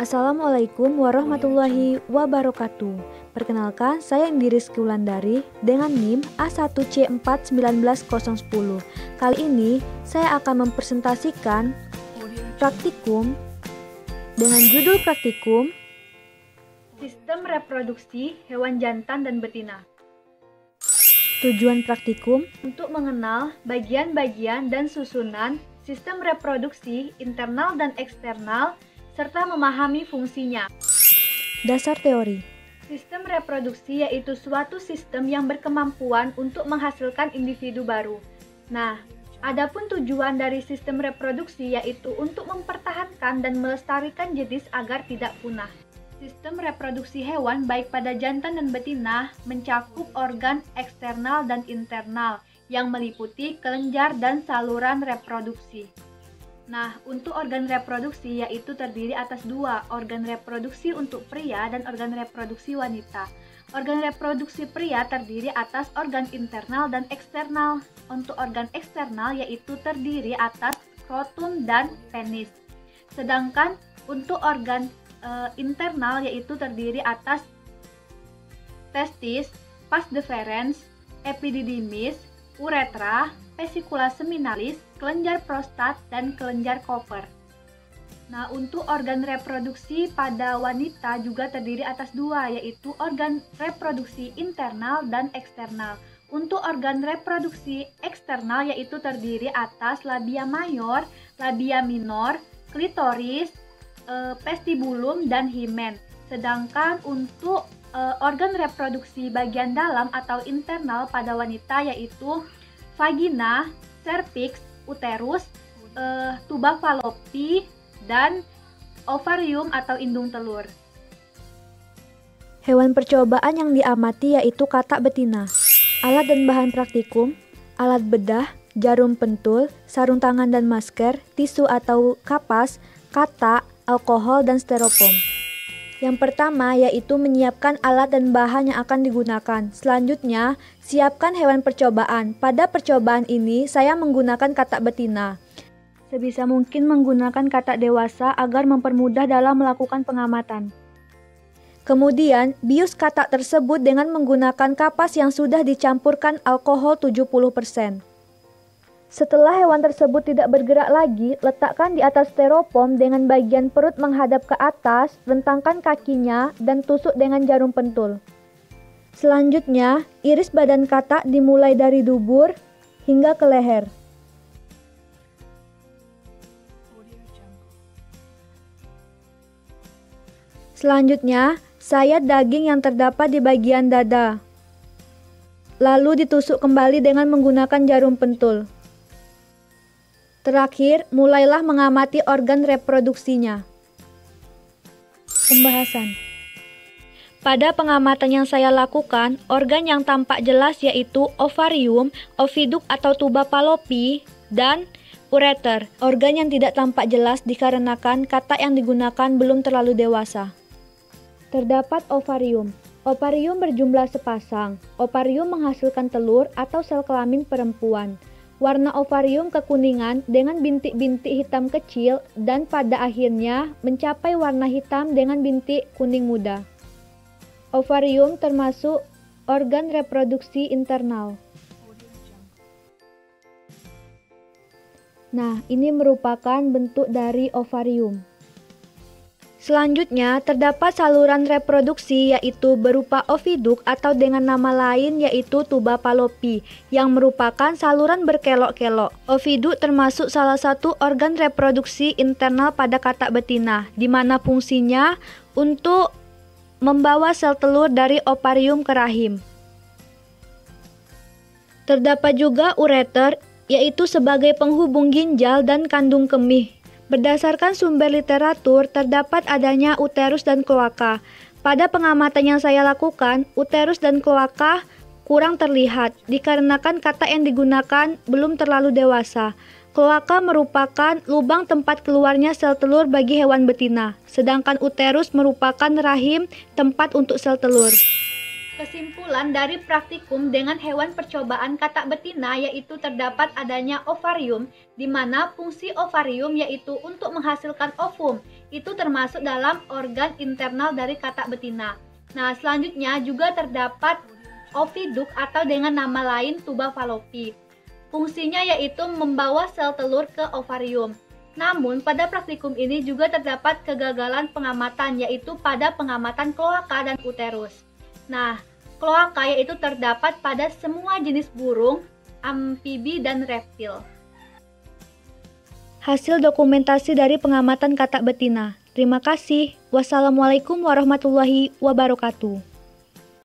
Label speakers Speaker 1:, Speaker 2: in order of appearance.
Speaker 1: Assalamualaikum warahmatullahi wabarakatuh. Perkenalkan, saya Indiris Wulandari dengan NIM A1C41910. Kali ini saya akan mempresentasikan praktikum dengan judul praktikum Sistem Reproduksi Hewan Jantan dan Betina. Tujuan praktikum untuk mengenal bagian-bagian dan susunan sistem reproduksi internal dan eksternal serta memahami fungsinya. Dasar teori. Sistem reproduksi yaitu suatu sistem yang berkemampuan untuk menghasilkan individu baru. Nah, adapun tujuan dari sistem reproduksi yaitu untuk mempertahankan dan melestarikan jenis agar tidak punah. Sistem reproduksi hewan baik pada jantan dan betina mencakup organ eksternal dan internal yang meliputi kelenjar dan saluran reproduksi. Nah, untuk organ reproduksi yaitu terdiri atas dua, organ reproduksi untuk pria dan organ reproduksi wanita. Organ reproduksi pria terdiri atas organ internal dan eksternal. Untuk organ eksternal yaitu terdiri atas skrotum dan penis. Sedangkan untuk organ internal yaitu terdiri atas testis, vas deferens, epididymis, uretra, vesicula seminalis, kelenjar prostat, dan kelenjar Koper. Nah, untuk organ reproduksi pada wanita juga terdiri atas dua, yaitu organ reproduksi internal dan eksternal. Untuk organ reproduksi eksternal yaitu terdiri atas labia mayor, labia minor, klitoris, vestibulum, dan himen. Sedangkan untuk organ reproduksi bagian dalam atau internal pada wanita yaitu vagina, cervix, uterus, tuba fallopi, dan ovarium atau indung telur. Hewan percobaan yang diamati yaitu katak betina. Alat dan bahan praktikum, alat bedah, jarum pentul, sarung tangan dan masker, tisu atau kapas, katak, alkohol, dan styrofoam. Yang pertama yaitu menyiapkan alat dan bahan yang akan digunakan. Selanjutnya, siapkan hewan percobaan. Pada percobaan ini, saya menggunakan katak betina. Sebisa mungkin menggunakan katak dewasa agar mempermudah dalam melakukan pengamatan. Kemudian, bius katak tersebut dengan menggunakan kapas yang sudah dicampurkan alkohol 70%. Setelah hewan tersebut tidak bergerak lagi, letakkan di atas styrofoam dengan bagian perut menghadap ke atas, rentangkan kakinya, dan tusuk dengan jarum pentul. Selanjutnya, iris badan katak dimulai dari dubur hingga ke leher. Selanjutnya, sayat daging yang terdapat di bagian dada. Lalu ditusuk kembali dengan menggunakan jarum pentul. Terakhir, mulailah mengamati organ reproduksinya. Pembahasan. Pada pengamatan yang saya lakukan, organ yang tampak jelas yaitu ovarium, oviduk atau tuba fallopi, dan ureter. Organ yang tidak tampak jelas dikarenakan katak yang digunakan belum terlalu dewasa. Terdapat ovarium. Ovarium berjumlah sepasang. Ovarium menghasilkan telur atau sel kelamin perempuan. Warna ovarium kekuningan dengan bintik-bintik hitam kecil dan pada akhirnya mencapai warna hitam dengan bintik kuning muda. Ovarium termasuk organ reproduksi internal. Nah, ini merupakan bentuk dari ovarium. Selanjutnya, terdapat saluran reproduksi yaitu berupa oviduk atau dengan nama lain yaitu tuba fallopi yang merupakan saluran berkelok-kelok. Oviduk termasuk salah satu organ reproduksi internal pada katak betina, di mana fungsinya untuk membawa sel telur dari ovarium ke rahim. Terdapat juga ureter yaitu sebagai penghubung ginjal dan kandung kemih. Berdasarkan sumber literatur, terdapat adanya uterus dan kloaka. Pada pengamatan yang saya lakukan, uterus dan kloaka kurang terlihat, dikarenakan katak yang digunakan belum terlalu dewasa. Kloaka merupakan lubang tempat keluarnya sel telur bagi hewan betina, sedangkan uterus merupakan rahim tempat untuk sel telur. Kesimpulan dari praktikum dengan hewan percobaan katak betina yaitu terdapat adanya ovarium, di mana fungsi ovarium yaitu untuk menghasilkan ovum itu termasuk dalam organ internal dari katak betina. Nah, selanjutnya juga terdapat oviduk atau dengan nama lain tuba falopi. Fungsinya yaitu membawa sel telur ke ovarium. Namun, pada praktikum ini juga terdapat kegagalan pengamatan, yaitu pada pengamatan kloaka dan uterus. Nah, kloaka yaitu terdapat pada semua jenis burung, amfibi, dan reptil. Hasil dokumentasi dari pengamatan katak betina. Terima kasih. Wassalamualaikum warahmatullahi wabarakatuh.